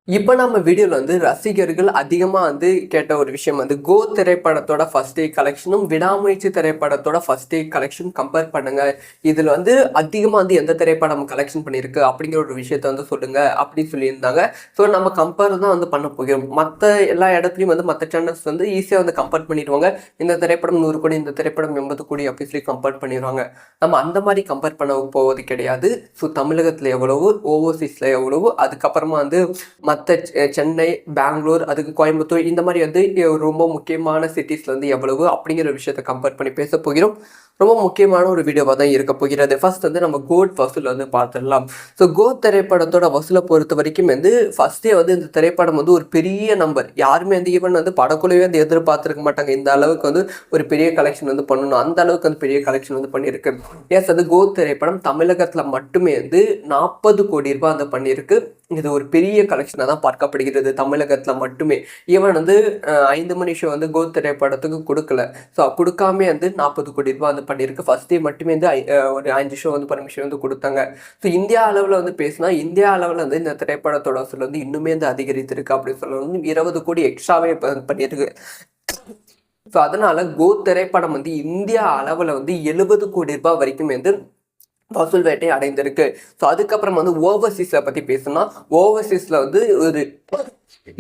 இப்ப நம்ம வீடியோல ரசிகர்கள் அதிகமா கேட்ட ஒரு விஷயம் கோ திரைப்படத்தோட ஃபர்ஸ்ட் டே கலெக்ஷனும் விடாமுயற்சி திரைப்படத்தோட ஃபர்ஸ்ட் டே கலெக்ஷன் கம்பேர் பண்ணுங்க. இதுல அதிகமா எந்த திரைப்படம் கலெக்ஷன் பண்ணியிருக்கு அப்படிங்கிற ஒரு விஷயத்த சொல்லுங்க அப்படின்னு சொல்லியிருந்தாங்க. ஸோ நம்ம கம்பேர் தான் பண்ண போகிறோம். மற்ற எல்லா இடத்துலையும் மற்ற சேனல்ஸ் ஈஸியா கம்பேர் பண்ணிடுவாங்க. இந்த திரைப்படம் 100 கோடி, இந்த திரைப்படம் 80 கோடி அப்படி சொல்லி கம்பேர் பண்ணிடுவாங்க. நம்ம அந்த மாதிரி கம்பேர் பண்ண போவது கிடையாது. ஸோ தமிழகத்துல எவ்வளவு, ஓவர்சீஸ்ல எவ்வளவு, அதுக்கப்புறமா மற்ற சென்னை, பெங்களூர், அதுக்கு கோயம்புத்தூர் இந்த மாதிரி ரொம்ப முக்கியமான சிட்டிஸ்ல எவ்வளவு அப்படிங்கிற விஷயத்தை கம்பேர் பண்ணி பேச போகிறோம். ரொம்ப முக்கியமான ஒரு வீடியோவாக தான் இருக்க போகிறது. ஃபர்ஸ்ட் நம்ம கோட் வசூல் பார்த்துடலாம். ஸோ கோட் திரைப்படத்தோட வசூலை பொறுத்த வரைக்கும் ஃபர்ஸ்டே இந்த திரைப்படம் ஒரு பெரிய நம்பர். யாருமே ஈவன் படக்குழுவே எதிர்பார்த்துருக்க மாட்டாங்க. இந்த அளவுக்கு ஒரு பெரிய கலெக்ஷன் பண்ணணும். அந்த அளவுக்கு பெரிய கலெக்ஷன் பண்ணியிருக்கு. எஸ், கோட் திரைப்படம் தமிழகத்தில் மட்டுமே 40 கோடி ரூபாய் பண்ணியிருக்கு. இது ஒரு பெரிய கலெக்ஷனாக தான் பார்க்கப்படுகிறது தமிழகத்தில் மட்டுமே. ஈவன் 5 மணி ஷோ கோட் திரைப்படத்துக்கு கொடுக்கல. ஸோ கொடுக்காம 40 கோடி ரூபாய் பண்ணியிருக்கு. ஃபர்ஸ்ட் டே மட்டுமே ஒரு 5 ஷோ பர்மிஷன் கொடுத்தாங்க. ஸோ இந்தியா அளவில் பேசினா இந்தியா அளவில் இந்த திரைப்படத்தோட வசூல் இன்னுமே அதிகரித்திருக்கு அப்படின்னு சொல்லணும். 20 கோடி எக்ஸ்ட்ராவே பண்ணியிருக்கு. ஸோ அதனால கோட் திரைப்படம் இந்தியா அளவில் 70 கோடி ரூபாய் வரைக்கும் வசூல் வேட்டை அடைந்திருக்கு. ஸோ அதுக்கப்புறம் ஓவர்சீஸை பற்றி பேசணும்னா ஓவர்சீஸில் ஒரு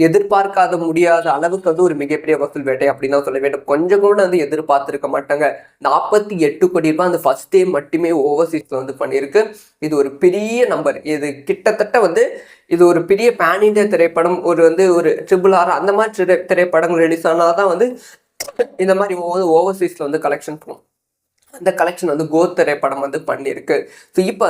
எதிர்பார்க்காத முடியாத அளவுக்கு ஒரு மிகப்பெரிய வசூல் வேட்டை அப்படின்னு சொல்ல வேண்டும். கொஞ்சம் கூட எதிர்பார்த்துருக்க மாட்டாங்க. 48 கோடி ரூபாய் அந்த ஃபர்ஸ்ட் டே மட்டுமே ஓவர்சீஸ்ல பண்ணியிருக்கு. இது ஒரு பெரிய நம்பர். இது கிட்டத்தட்ட இது ஒரு பெரிய பேன் இண்டியா திரைப்படம். ஒரு ஒரு RRR அந்த மாதிரி திரைப்படங்கள் ரிலீஸ் ஆனாதான் இந்த மாதிரி ஓவர்சீஸ்ல கலெக்ஷன் பண்ணும். அந்த கலெக்ஷன் கோட் திரைப்படம் பண்ணியிருக்கு. ஸோ இப்போ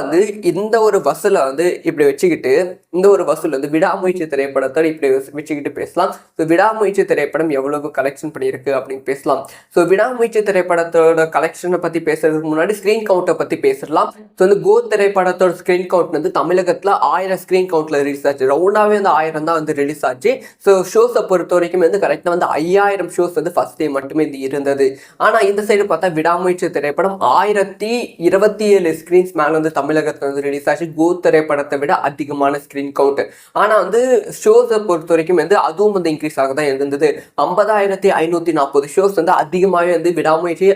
இந்த ஒரு வசூலை இப்படி வச்சுக்கிட்டு இந்த ஒரு வசூல் விடாமுயற்சி திரைப்படத்தோட இப்படி வச்சுக்கிட்டு பேசலாம். ஸோ விடாமுயற்சி திரைப்படம் எவ்வளவு கலெக்ஷன் பண்ணியிருக்கு அப்படின்னு பேசலாம். ஸோ விடாமுயற்சி திரைப்படத்தோட கலெக்ஷனை பற்றி பேசுறதுக்கு முன்னாடி ஸ்க்ரீன் கவுண்டை பற்றி பேசலாம். ஸோ கோட் திரைப்படத்தோட ஸ்க்ரீன் கவுண்ட் தமிழகத்தில் 1000 ஸ்க்ரீன் கவுண்ட்ல ரிலீஸ் ஆச்சு. ரவுண்டாவே 1000 தான் ரிலீஸ் ஆச்சு. ஸோ ஷோஸை பொறுத்த வரைக்கும் கரெக்டாக 5000 ஷோஸ் ஃபர்ஸ்ட் டே மட்டுமே இருந்தது. ஆனால் இந்த சைடு பார்த்தா விடாமுயற்சி திரைப்படம் 1027 ஸ்கிரீன்ஸ் மேல தமிழகத்துல ரிலீஸ் ஆச்சு. கோட் திரைப்படத்தை விட அதிகமான ஸ்கிரீன் கவுண்ட். ஆனா ஷோஸை பொறுத்த வரைக்கும் அதுவும் இன்க்ரீஸ் ஆக தான் இருந்தது. 50,540 ஷோஸ் அதிகமாகவே விடாமுயற்சி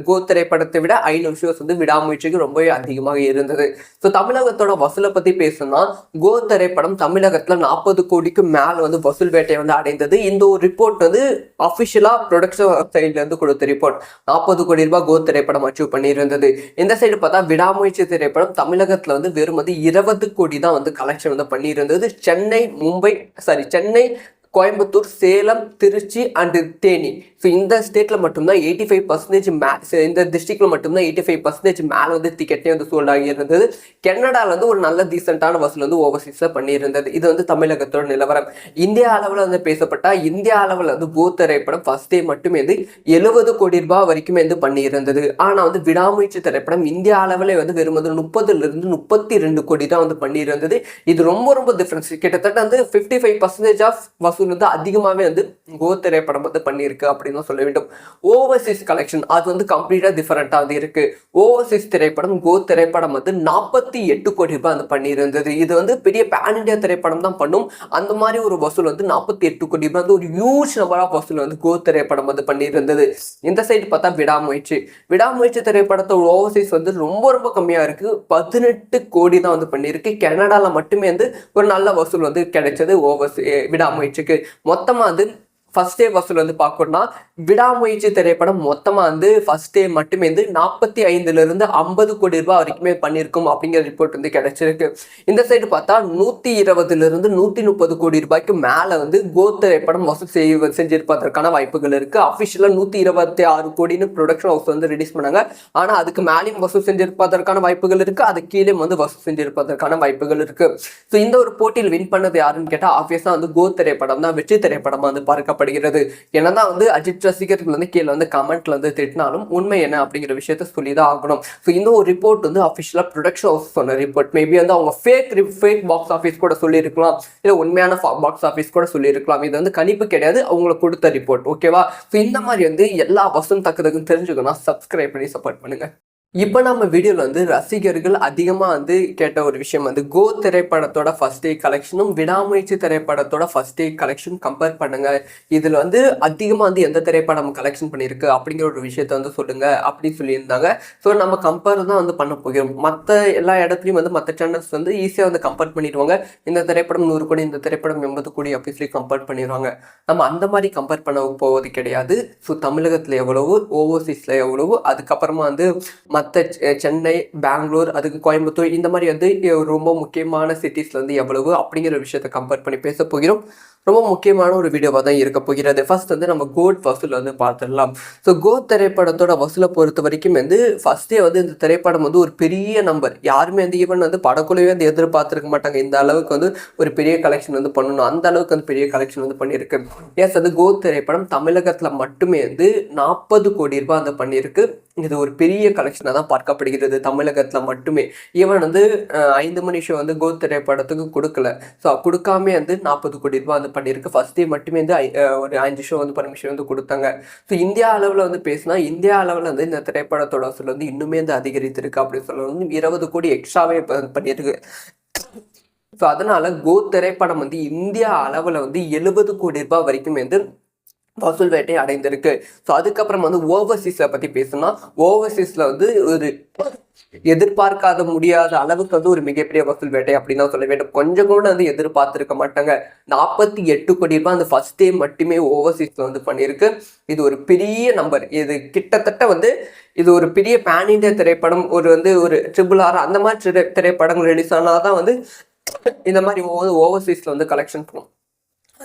கோட் திரைப்படத்தை விட 500 ஷோஸ் விடாமுயற்சிக்கு ரொம்பவே அதிகமாக இருந்தது. ஸோ தமிழகத்தோட வசூலை பத்தி பேசணும்னா கோட் திரைப்படம் தமிழகத்துல 40 கோடிக்கு மேல வசூல் வேட்டை அடைந்தது. இந்த ஒரு ரிப்போர்ட் அபிஷியலா ப்ரொடக்ஷன் சைட்ல இருந்து கொடுத்த ரிப்போர்ட். 40 கோடி ரூபாய் கோட் திரைப்படம் அச்சீவ் பண்ணியிருந்தது. இந்த சைடு பார்த்தா விடாமுயற்சி திரைப்படம் தமிழகத்துல வெறும் 20 கோடி தான் கலெக்ஷன் பண்ணியிருந்தது. சென்னை, கோயம்புத்தூர், சேலம், திருச்சி அண்ட் தேனி. ஸோ இந்த ஸ்டேட்ல மட்டும்தான் 85% இந்த டிஸ்ட்ரிக்ட்ல மட்டும்தான் 85% மேலே டிக்கெட்டே சோல்ட் ஆகி இருந்தது. கனடால ஒரு நல்ல டீசென்டான வசூல் ஓவர்சீஸ்ல பண்ணியிருந்தது. இது தமிழகத்தோட நிலவரம். இந்தியா அளவில் பேசப்பட்டா இந்தியா அளவில் கோட் திரைப்படம் ஃபர்ஸ்ட் டே மட்டுமே 70 கோடி ரூபாய் வரைக்கும் பண்ணியிருந்தது. ஆனால் விடாமுயற்சி திரைப்படம் இந்தியா அளவில் வெறும் 30 to 32 கோடி தான் பண்ணியிருந்தது. இது ரொம்ப ரொம்ப டிஃபரன்ஸ். கிட்டத்தட்ட 55% ஆஃப் வசூல் அதிகமாகவே கோட் திரைப்படம் பண்ணியிருக்கு அப்படின்னு சொல்ல வேண்டும். ஓவர்சீஸ் கலெக்ஷன் அது கம்ப்ளீட்டா டிஃபரெண்டா இருக்கு. ஓவர்சீஸ் திரைப்படம் கோட் திரைப்படம் 48 கோடி ரூபாய் பண்ணியிருந்தது. இது பெரிய பேன் இண்டியா திரைப்படம் தான் பண்ணும். அந்த மாதிரி ஒரு வசூல் 48 கோடி ரூபாய் ஒரு ஹியூஜ் நம்பர் ஆஃப் வசூல் கோட் திரைப்படம் பண்ணியிருந்தது. இந்த சைடு பார்த்தா விடாமுயற்சி திரைப்படத்தோட ஓவர்சீஸ் ரொம்ப ரொம்ப கம்மியா இருக்கு. 18 கோடி தான் பண்ணியிருக்கு. கனடால மட்டுமே ஒரு நல்ல வசூல் கிடைச்சது விடாமுயற்சிக்கு. மொத்தமா ஃபர்ஸ்ட் டே வசூல் பார்க்கணும்னா விடாமுயற்சி திரைப்படம் மொத்தமா ஃபர்ஸ்ட் டே மட்டுமே 45 to 50 கோடி ரூபாய் வரைக்குமே பண்ணியிருக்கும் அப்படிங்கிற ரிப்போர்ட் கிடைச்சிருக்கு. இந்த சைடு பார்த்தா 120 to 130 கோடி ரூபாய்க்கு மேல கோட் திரைப்படம் வசூல் செஞ்சிருப்பதற்கான வாய்ப்புகள் இருக்கு. அபிஷியலா 126 கோடின்னு ப்ரொடக்ஷன் ஹவுஸ் ரிலீஸ் பண்ணாங்க. ஆனா அதுக்கு மேலேயும் வசூல் செஞ்சிருப்பதற்கான வாய்ப்புகள் இருக்கு. அது கீழே வசூல் செஞ்சிருப்பதற்கான வாய்ப்புகள் இருக்கு. ஸோ இந்த ஒரு போட்டியில் வின் பண்ணது யாருன்னு கேட்டா ஆப்வியஸா கோட் திரைப்படம் தான் வெற்றி திரைப்படம் பார்க்க என்னதான் அஜித் ரசிகர்கள் கீழே கமெண்ட்ல திட்டினாலும் உண்மை என்ன அப்படிங்கிற விஷயத்த சொல்லிதான் ஆகணும். இந்த ஒரு ரிப்போர்ட் அபிஷியலா ப்ரொடக்ஷன் ஹவுஸ் சொன்ன ரிப்போர்ட். மேபி அவங்க ஃபேக் பாக்ஸ் ஆஃபீஸ் கூட சொல்லியிருக்கலாம், இல்லை உண்மையான பாக்ஸ் ஆஃபீஸ் கூட சொல்லியிருக்கலாம். இது கணிப்பு கிடையாது, அவங்களுக்கு கொடுத்த ரிப்போர்ட். ஓகேவா? இந்த மாதிரி எல்லா வசூல் தக்கதுக்கும் தெரிஞ்சுக்கணும். சப்ஸ்கிரைப் பண்ணி சப்போர்ட் பண்ணுங்க. இப்போ நம்ம வீடியோவில் வந்து ரசிகர்கள் அதிகமாக வந்து கேட்ட ஒரு விஷயம் வந்து கோ திரைப்படத்தோட ஃபர்ஸ்ட் டே கலெக்ஷனும் விடாமுயற்சி திரைப்படத்தோட ஃபர்ஸ்ட் டே கலெக்ஷன் கம்பேர் பண்ணுங்க. இதில் வந்து அதிகமாக வந்து எந்த திரைப்படம் கலெக்ஷன் பண்ணியிருக்கு அப்படிங்கிற ஒரு விஷயத்த வந்து சொல்லுங்க அப்படின்னு சொல்லியிருந்தாங்க. ஸோ நம்ம கம்பேர் தான் வந்து பண்ண போகிறோம். மற்ற எல்லா இடத்துலையும் வந்து மற்ற சேனல்ஸ் வந்து ஈஸியாக வந்து கம்பேர் பண்ணிடுவாங்க. இந்த திரைப்படம் 100 கோடி, இந்த திரைப்படம் 80 கோடி அப்படி சொல்லி கம்பேர் பண்ணிடுவாங்க. நம்ம அந்த மாதிரி கம்பேர் பண்ண போவது கிடையாது. ஸோ தமிழகத்தில் எவ்வளவு, ஓவர்சீஸில் எவ்வளவு, அதுக்கப்புறமா வந்து மற்ற சென்னை, பெங்களூர், அதுக்கு கோயம்புத்தூர் இந்த மாதிரி வந்து ரொம்ப முக்கியமான சிட்டிஸில் வந்து எவ்வளவு அப்படிங்கிற விஷயத்தை கம்பேர் பண்ணி பேச போகிறோம். ரொம்ப முக்கியமான ஒரு வீடியோவாக தான் இருக்க போகிறது. ஃபர்ஸ்ட் வந்து நம்ம கோட் வசூல் வந்து பார்த்துடலாம். ஸோ கோட் திரைப்படத்தோட வசூலை பொறுத்த வரைக்கும் வந்து ஃபர்ஸ்டே வந்து இந்த திரைப்படம் வந்து ஒரு பெரிய நம்பர், யாருமே வந்து ஈவன் வந்து படக்குழுவே வந்து எதிர்பார்த்துருக்க மாட்டாங்க இந்த அளவுக்கு வந்து ஒரு பெரிய கலெக்ஷன் வந்து பண்ணணும். அந்த அளவுக்கு வந்து பெரிய கலெக்ஷன் வந்து பண்ணியிருக்கு. எஸ், அது கோட் திரைப்படம் தமிழகத்தில் மட்டுமே வந்து 40 கோடி ரூபாய் வந்து பண்ணியிருக்கு. இது ஒரு பெரிய கலெக்ஷனாக தான் பார்க்கப்படுகிறது தமிழகத்தில் மட்டுமே. ஈவன் வந்து 5 மணி ஷோ வந்து கோத் திரைப்படத்துக்கு கொடுக்கல. ஸோ கொடுக்காமே வந்து 40 கோடி ரூபாய் வந்து பண்ணியிருக்கு. ஃபர்ஸ்ட் டே மட்டுமே வந்து ஒரு 5 ஷோ வந்து பர்மிஷன் வந்து கொடுத்தாங்க. ஸோ இந்தியா அளவில் வந்து பேசினா இந்தியா அளவில் வந்து இந்த திரைப்படத்தோட வசூல் வந்து இன்னுமே வந்து அதிகரித்திருக்கு அப்படின்னு சொல்லணும். 20 கோடி எக்ஸ்ட்ராவே பண்ணியிருக்கு. ஸோ அதனால கோத் திரைப்படம் வந்து இந்தியா அளவில் வந்து 70 கோடி ரூபாய் வரைக்கும் வந்து வசூல் வேட்டை அடைந்திருக்கு. ஸோ அதுக்கப்புறம் வந்து ஓவர்சீஸில் பற்றி பேசணும்னா ஓவர்சீஸில் வந்து ஒரு எதிர்பார்க்காத முடியாத அளவுக்கு வந்து ஒரு மிகப்பெரிய வசூல் வேட்டை அப்படின்னு தான் சொல்ல வேண்டும். கொஞ்சம் கூட வந்து எதிர்பார்த்துருக்க மாட்டாங்க. 48 கோடி ரூபாய் அந்த ஃபர்ஸ்ட் டே மட்டுமே ஓவர்சீஸில் வந்து பண்ணியிருக்கு. இது ஒரு பெரிய நம்பர். இது கிட்டத்தட்ட வந்து இது ஒரு பெரிய பேன் இண்டியா திரைப்படம், ஒரு RRR அந்த மாதிரி திரைப்படங்கள் ரிலீஸ் ஆனால் தான் வந்து இந்த மாதிரி ஓவர்சீஸில் வந்து கலெக்ஷன் பண்ணும்.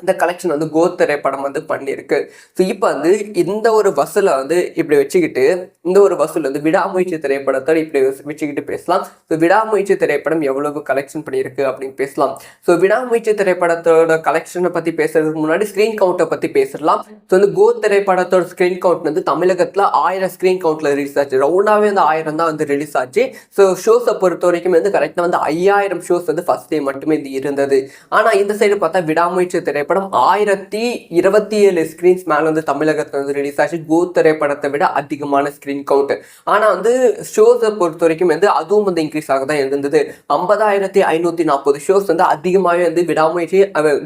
அந்த கலெக்ஷன் வந்து கோத் திரைப்படம் வந்து பண்ணியிருக்கு. ஸோ இப்போ வந்து இந்த ஒரு வசூலை வந்து இப்படி வச்சுக்கிட்டு இந்த ஒரு வசூல் வந்து விடாமுயற்சி திரைப்படத்தோட இப்படி வச்சுக்கிட்டு பேசலாம். ஸோ விடாமுயற்சி திரைப்படம் எவ்வளவு கலெக்ஷன் பண்ணியிருக்கு அப்படின்னு பேசலாம். ஸோ விடாமுயற்சி திரைப்படத்தோட கலெக்ஷனை பற்றி பேசுறதுக்கு முன்னாடி ஸ்க்ரீன் கவுண்டை பற்றி பேசலாம். ஸோ வந்து கோத் திரைப்படத்தோட ஸ்க்ரீன் கவுண்ட் வந்து தமிழகத்தில் 1000 ஸ்க்ரீன் கவுண்ட்ல ரிலீஸ் ஆச்சு. ரவுண்டாகவே வந்து 1000 தான் வந்து ரிலீஸ் ஆச்சு. ஸோ ஷோஸை பொறுத்த வரைக்கும் வந்து கரெக்டாக வந்து 5000 ஷோஸ் வந்து ஃபர்ஸ்ட் டே மட்டுமே இது இருந்தது. ஆனால் இந்த சைடு பார்த்தா விடாமுயற்சி திரைப்படம் 1027 ஸ்கிரீன்ஸ் மேல வந்து தமிழகத்தில் வந்து ரிலீஸ் ஆச்சு. கோத் திரைப்படத்தை விட அதிகமான ஸ்கிரீன் கவுண்ட். ஆனா வந்து ஷோஸை பொறுத்த வரைக்கும் வந்து அதுவும் வந்து இன்க்ரீஸ் ஆக தான் இருந்தது. 50,540 ஷோஸ் வந்து அதிகமாகவே வந்து விடாமுயற்சி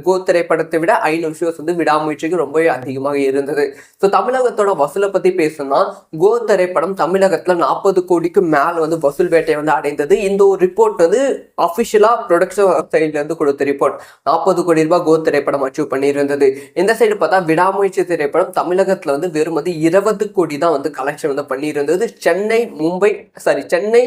கோத் திரைப்படத்தை விட 500 ஷோஸ் வந்து விடாமுயற்சிக்கு ரொம்பவே அதிகமாக இருந்தது. ஸோ தமிழகத்தோட வசூலை பத்தி பேசணும்னா கோத் திரைப்படம் தமிழகத்துல 40 கோடிக்கு மேல வந்து வசூல் வேட்டை வந்து அடைந்தது. இந்த ஒரு ரிப்போர்ட் வந்து அபிஷியலா ப்ரொடக்ஷன் சைட்ல இருந்து கொடுத்த ரிப்போர்ட். 40 கோடி ரூபாய் கோத் திரைப்படம் அச்சீவ் பண்ணியிருந்தது. இந்த சைடு பார்த்தா விடாமுயற்சி திரைப்படம் தமிழகத்துல வந்து வெறும் 20 கோடி தான் வந்து கலெக்ஷன் வந்து பண்ணியிருந்தது. சென்னை,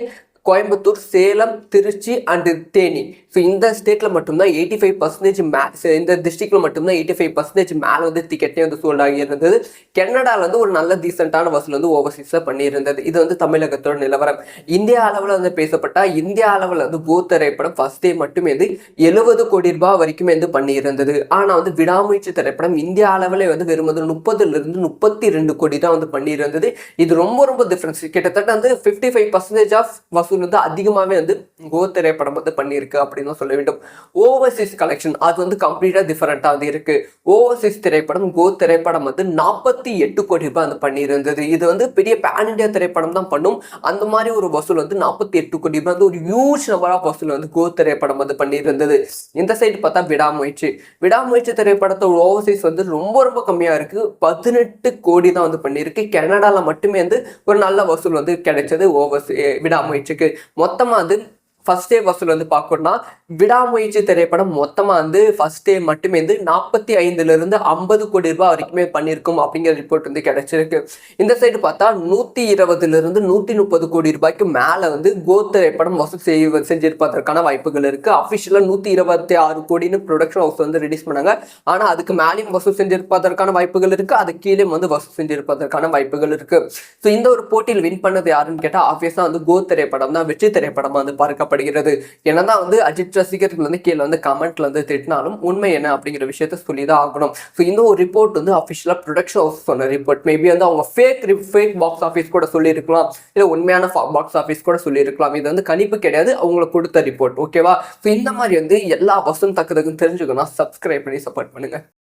கோயம்புத்தூர், சேலம், திருச்சி அண்ட் தேனி. ஸோ இந்த ஸ்டேட்ல மட்டும்தான் 85% இந்த டிஸ்ட்ரிக்ட்ல மட்டும்தான் 85% மேலே வந்து டிக்கெட்டே வந்து சோல்ட் ஆகி இருந்தது. கனடாவில் வந்து ஒரு நல்ல டீசென்டான வசூல் வந்து ஓவர்சீஸில் பண்ணியிருந்தது. இது வந்து தமிழகத்தோட நிலவரம். இந்தியா அளவில் வந்து பேசப்பட்டா இந்தியா அளவில் வந்து கோத் திரைப்படம் ஃபர்ஸ்ட் டே மட்டுமே வந்து 70 கோடி ரூபாய் வரைக்குமே வந்து பண்ணியிருந்தது. ஆனால் வந்து விடாமுயற்சி திரைப்படம் இந்தியா அளவில் வந்து வெறும் 30 to 32 கோடி தான் வந்து பண்ணியிருந்தது. இது ரொம்ப டிஃபரன்ஸ். கிட்டத்தட்ட வந்து 55% ஆஃப் வசூல் வந்து அதிகமாகவே வந்து கோத் திரைப்படம் வந்து பண்ணியிருக்கு அப்படின்னு சொல்ல வேண்டும். ஓவர்சீஸ் கலெக்ஷன் அது வந்து கம்ப்ளீட்டா டிஃபரெண்டா வந்து இருக்கு. ஓவர்சீஸ் திரைப்படம் கோத் திரைப்படம் வந்து 48 கோடி ரூபாய் வந்து பண்ணியிருந்தது. இது வந்து பெரிய பேன் இண்டியா திரைப்படம் தான் பண்ணும். அந்த மாதிரி ஒரு வசூல் வந்து 48 கோடி ரூபாய் வந்து ஒரு ஹியூஜ் நம்பர் ஆஃப் வசூல் வந்து கோத் திரைப்படம் வந்து பண்ணியிருந்தது. இந்த சைடு பார்த்தா விடாமுயற்சி திரைப்படத்தோட ஓவர்சீஸ் வந்து ரொம்ப கம்மியா இருக்கு. 18 கோடி தான் வந்து பண்ணியிருக்கு. கனடால மட்டுமே வந்து ஒரு நல்ல வசூல் வந்து கிடைச்சது விடாமுயற்சிக்கு. மொத்தமா வந்து ஃபர்ஸ்ட் டே வசூல் வந்து பார்க்கணும்னா விடாமுயற்சி திரைப்படம் மொத்தமாக வந்து ஃபர்ஸ்ட் டே மட்டுமே வந்து 45 to 50 கோடி ரூபாய் வரைக்குமே பண்ணியிருக்கும் அப்படிங்கிற ரிப்போர்ட் வந்து கிடைச்சிருக்கு. இந்த சைடு பார்த்தா 120 to 130 கோடி ரூபாய்க்கு மேலே வந்து கோத் திரைப்படம் வசூல் செஞ்சிருப்பதற்கான வாய்ப்புகள் இருக்கு. அஃபிஷியலாக 126 கோடின்னு ப்ரொடக்ஷன் ஹவுஸ் வந்து ரிலீஸ் பண்ணாங்க. ஆனால் அதுக்கு மேலேயும் வசூல் செஞ்சிருப்பதற்கான வாய்ப்புகள் இருக்கு. அது கீழே வந்து வசூல் செஞ்சிருப்பதற்கான வாய்ப்புகள் இருக்கு. ஸோ இந்த ஒரு போட்டியில் வின் பண்ணது யாருன்னு கேட்டால் ஆப்வியஸாக வந்து கோத் திரைப்படம் தான் வெற்றி திரைப்படம் வந்து பார்க்க என்னதான் வந்து அஜித் ரசிகர்கள் வந்து கீழே வந்து கமெண்ட்ல வந்து திட்டினாலும் உண்மை என்ன அப்படிங்கிற விஷயத்த சொல்லிதான் ஆகணும். ஸோ இந்த ஒரு ரிப்போர்ட் வந்து அஃபிஷியலா ப்ரொடக்ஷன் ஹவுஸ் சொன்ன ரிப்போர்ட். மேபி வந்து அவங்க ஃபேக் பாக்ஸ் ஆஃபீஸ் கூட சொல்லியிருக்கலாம், இல்லை உண்மையான பாக்ஸ் ஆஃபீஸ் கூட சொல்லியிருக்கலாம். இது வந்து கணிப்பு கிடையாது, அவங்களுக்கு கொடுத்த ரிப்போர்ட். ஓகேவா? ஸோ இந்த மாதிரி வந்து எல்லா வசூல் தக்கதுக்கும் தெரிஞ்சுக்கணும். சப்ஸ்கிரைப் பண்ணி சப்போர்ட் பண்ணுங்க.